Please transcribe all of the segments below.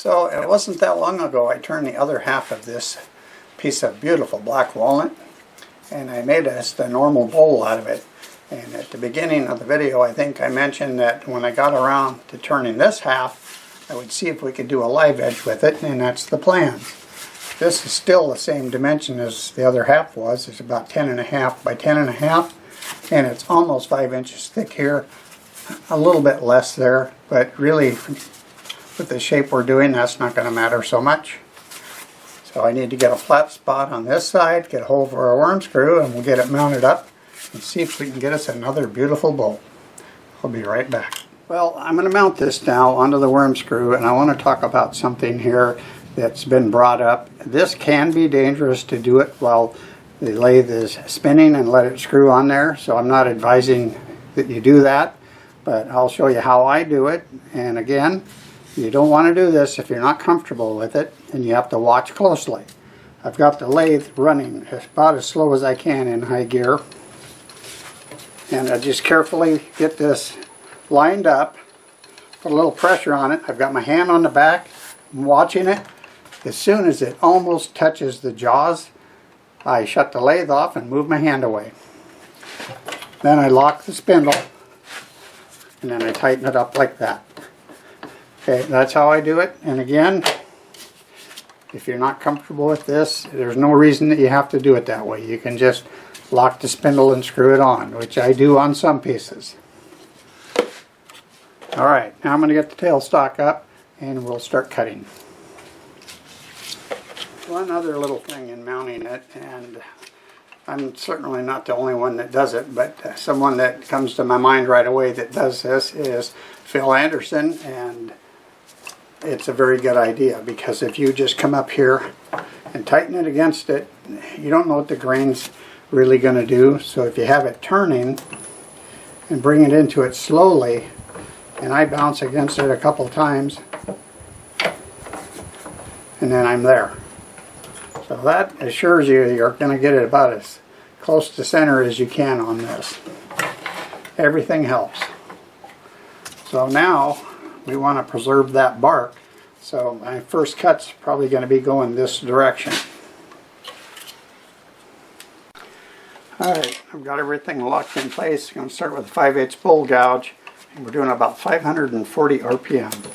So it wasn't that long ago I turned the other half of this piece of beautiful black walnut and I made just a normal bowl out of it. And at the beginning of the video I think I mentioned that when I got around to turning this half I would see if we could do a live edge with it, and that's the plan. This is still the same dimension as the other half was. It's about 10.5 by 10.5 and it's almost 5 inches thick here, a little bit less there, but really with the shape we're doing, that's not going to matter so much. So I need to get a flat spot on this side, get a hole for a worm screw, and we'll get it mounted up and see if we can get us another beautiful bowl. I'll be right back. Well, I'm going to mount this now onto the worm screw, and I want to talk about something here that's been brought up. This can be dangerous to do it while the lathe is spinning and let it screw on there, so I'm not advising that you do that, but I'll show you how I do it. And again, you don't want to do this if you're not comfortable with it, and you have to watch closely. I've got the lathe running about as slow as I can in high gear, and I just carefully get this lined up, put a little pressure on it. I've got my hand on the back, I'm watching it. As soon as it almost touches the jaws, I shut the lathe off and move my hand away. Then I lock the spindle, and then I tighten it up like that. Okay, that's how I do it. And again, if you're not comfortable with this, there's no reason that you have to do it that way. You can just lock the spindle and screw it on, which I do on some pieces. Alright, now I'm going to get the tailstock up and we'll start cutting. One other little thing in mounting it, and I'm certainly not the only one that does it, but someone that comes to my mind right away that does this is Phil Anderson, and it's a very good idea, because if you just come up here and tighten it against it, you don't know what the grain's really going to do. So if you have it turning and bring it into it slowly, and I bounce against it a couple times, and then I'm there. So that assures you you're going to get it about as close to center as you can on this. Everything helps. So now we want to preserve that bark. So my first cut's probably going to be going this direction. Alright, I've got everything locked in place. I'm going to start with a 5/8 bowl gouge, and we're doing about 540 RPM.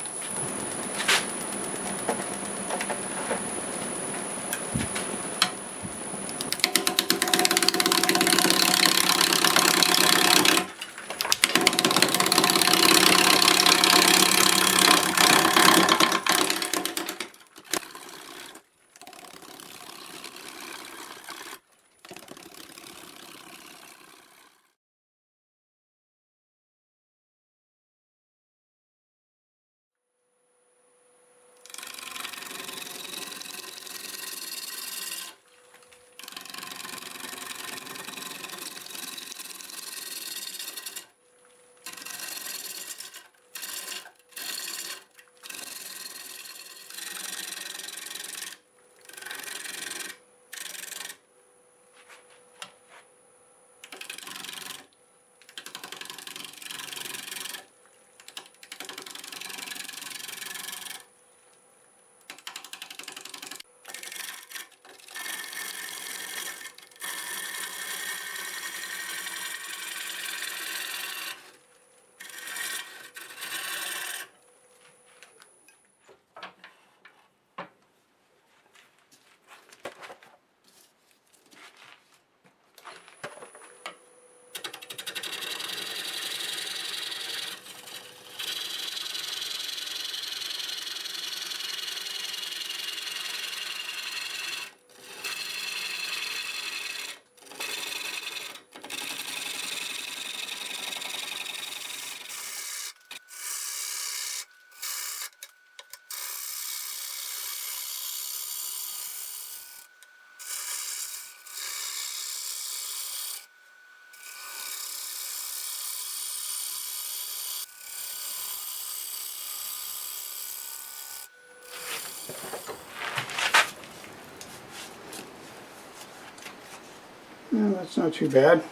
Well, that's not too bad.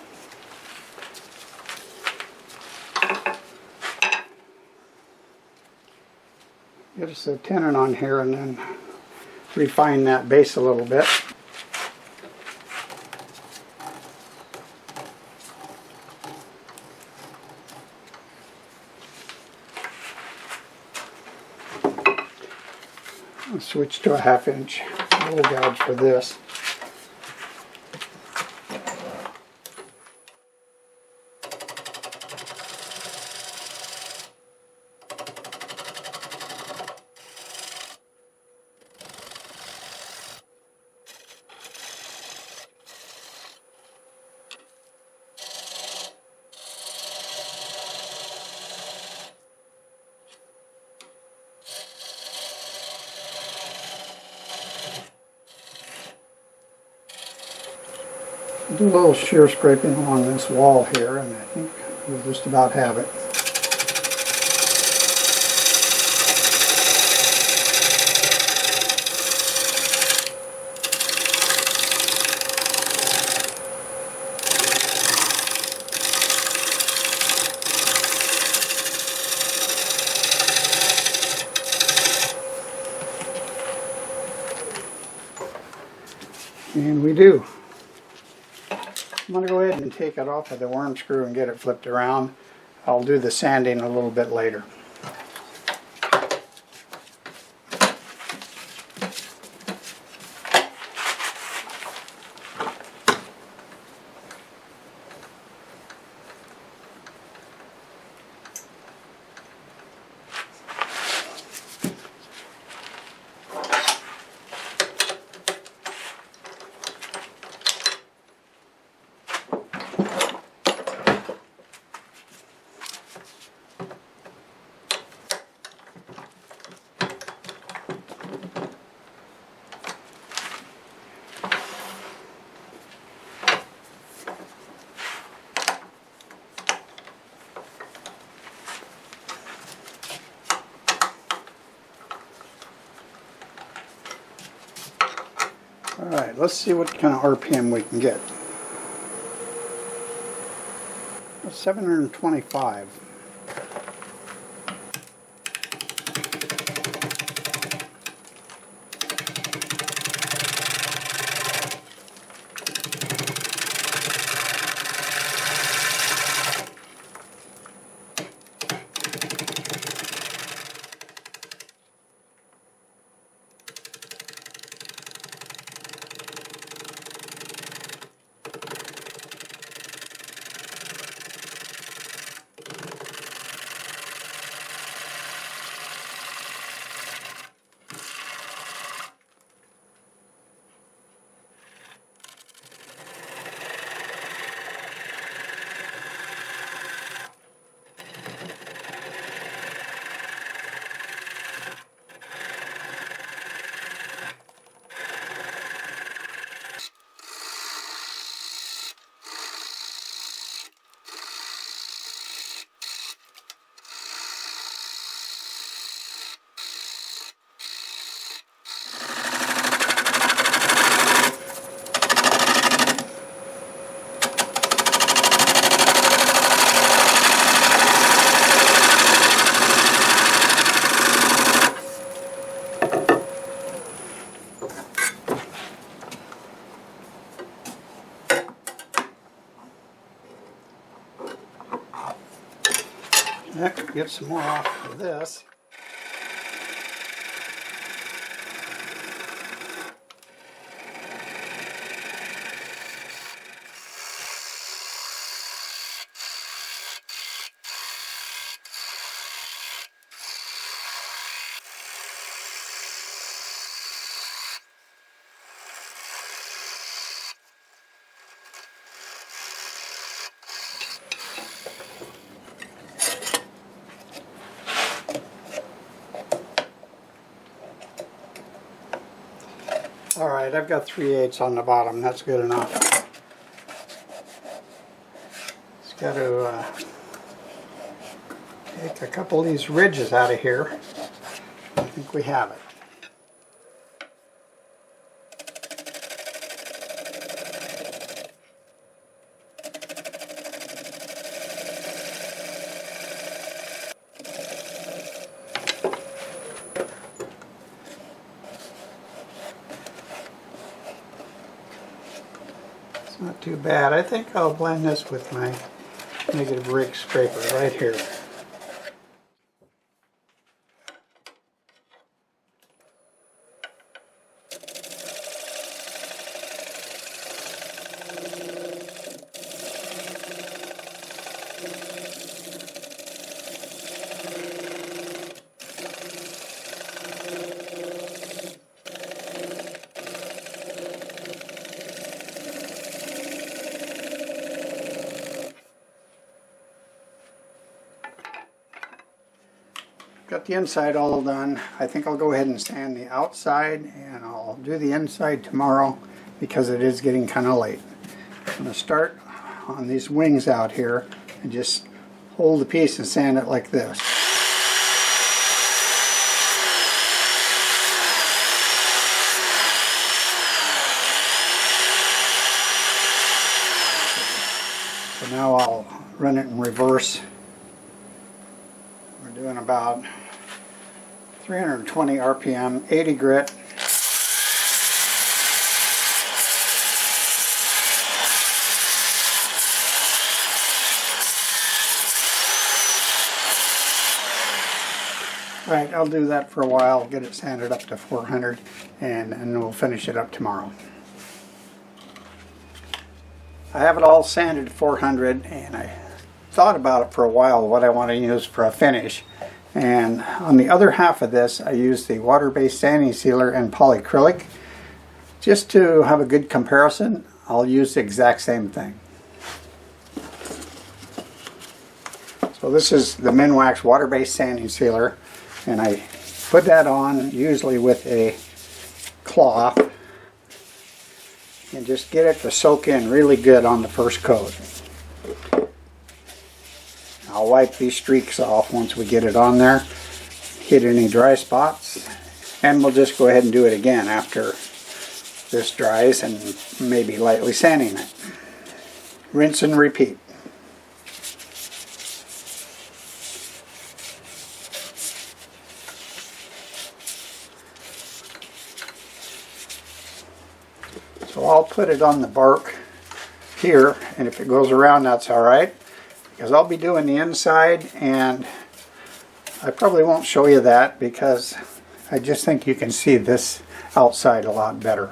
Get us a tenon on here and then refine that base a little bit. I'll switch to a 1/2 inch hole gouge for this. Do a little shear scraping along this wall here, and I think we'll just about have it. And we do. I'm going to go ahead and take it off of the worm screw and get it flipped around. I'll do the sanding a little bit later. Alright, let's see what kind of RPM we can get. 725. Get some more off of this. Alright, I've got 3/8 on the bottom. That's good enough. Just got to take a couple of these ridges out of here. I think we have it. Not too bad. I think I'll blend this with my negative rake scraper right here. Got the inside all done. I think I'll go ahead and sand the outside, and I'll do the inside tomorrow because it is getting kind of late. I'm going to start on these wings out here and just hold the piece and sand it like this. So now I'll run it in reverse. We're doing about 320 RPM, 80 grit. Right, I'll do that for a while, get it sanded up to 400, and then we'll finish it up tomorrow. I have it all sanded to 400, and I thought about it for a while what I want to use for a finish. And on the other half of this, I use the water-based sanding sealer and polyacrylic. Just to have a good comparison, I'll use the exact same thing. So this is the Minwax water-based sanding sealer, and I put that on usually with a cloth and just get it to soak in really good on the first coat. I'll wipe these streaks off once we get it on there, hit any dry spots, and we'll just go ahead and do it again after this dries and maybe lightly sanding it. Rinse and repeat. So I'll put it on the bark here, and if it goes around, that's alright, because I'll be doing the inside, and I probably won't show you that because I just think you can see this outside a lot better.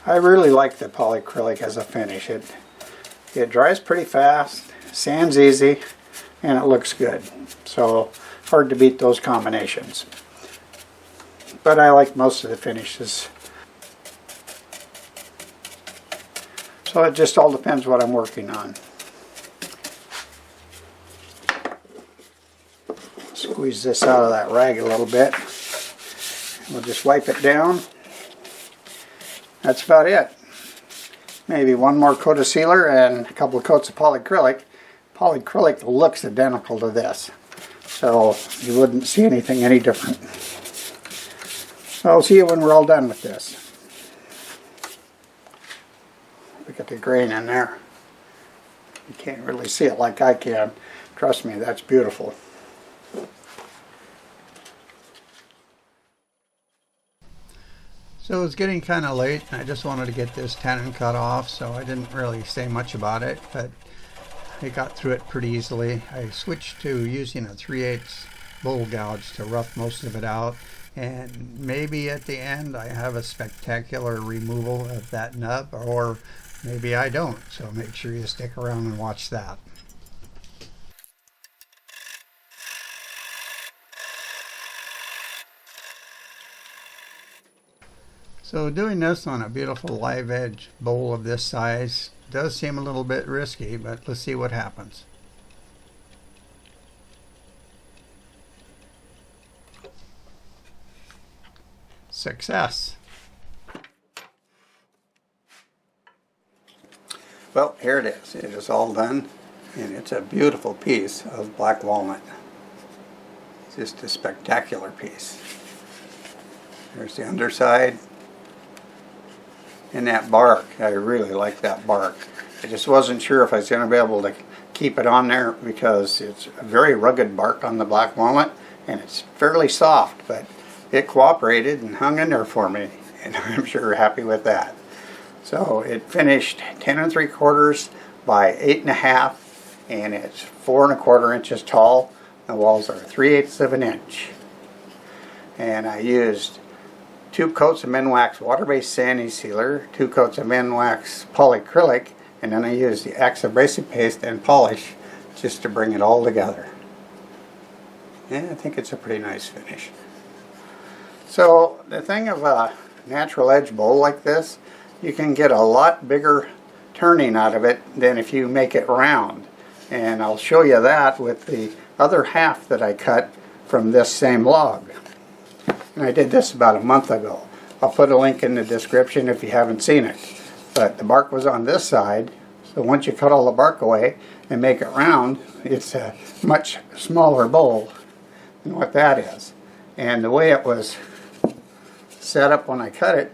I really like the polyacrylic as a finish. It dries pretty fast, sands easy, and it looks good. So hard to beat those combinations. But I like most of the finishes. So it just all depends what I'm working on. Squeeze this out of that rag a little bit. We'll just wipe it down. That's about it. Maybe one more coat of sealer and a couple of coats of polyacrylic. Polyacrylic looks identical to this, so you wouldn't see anything any different. I'll see you when we're all done with this. Look at the grain in there. You can't really see it like I can. Trust me, that's beautiful. So it's getting kind of late, and I just wanted to get this tenon cut off, so I didn't really say much about it, but I got through it pretty easily. I switched to using a 3/8 bowl gouge to rough most of it out, and maybe at the end I have a spectacular removal of that nub, or maybe I don't, so make sure you stick around and watch that. So doing this on a beautiful live edge bowl of this size does seem a little bit risky, but let's see what happens. Success! Well, here it is. It is all done, and it's a beautiful piece of black walnut. It's just a spectacular piece. There's the underside. And that bark, I really like that bark. I just wasn't sure if I was going to be able to keep it on there because it's a very rugged bark on the black walnut, and it's fairly soft, but it cooperated and hung in there for me, and I'm sure happy with that. So it finished 10 3/4 by 8.5, and it's 4 1/4 inches tall. The walls are 3/8 of an inch. And I used 2 coats of Minwax water-based sanding sealer, 2 coats of Minwax Polyacrylic, and then I used the Acks Abrasive paste and polish just to bring it all together. And I think it's a pretty nice finish. So the thing of a natural edge bowl like this, you can get a lot bigger turning out of it than if you make it round. And I'll show you that with the other half that I cut from this same log. And I did this about a month ago. I'll put a link in the description if you haven't seen it. But the bark was on this side, so once you cut all the bark away and make it round, it's a much smaller bowl than what that is. And the way it was set up when I cut it,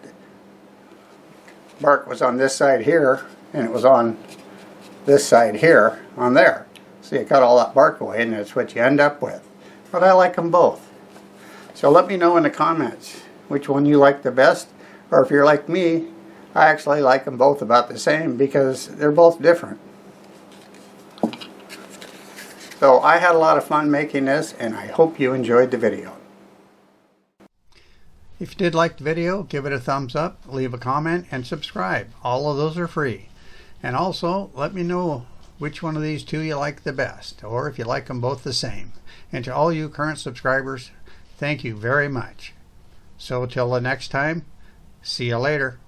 bark was on this side here, and it was on this side here, on there. So you cut all that bark away, and that's what you end up with. But I like them both. So let me know in the comments which one you like the best, or if you're like me, I actually like them both about the same because they're both different. So I had a lot of fun making this, and I hope you enjoyed the video. If you did like the video, give it a thumbs up, leave a comment, and subscribe. All of those are free. And also, let me know which one of these two you like the best, or if you like them both the same. And to all you current subscribers, thank you very much. So till the next time, see you later.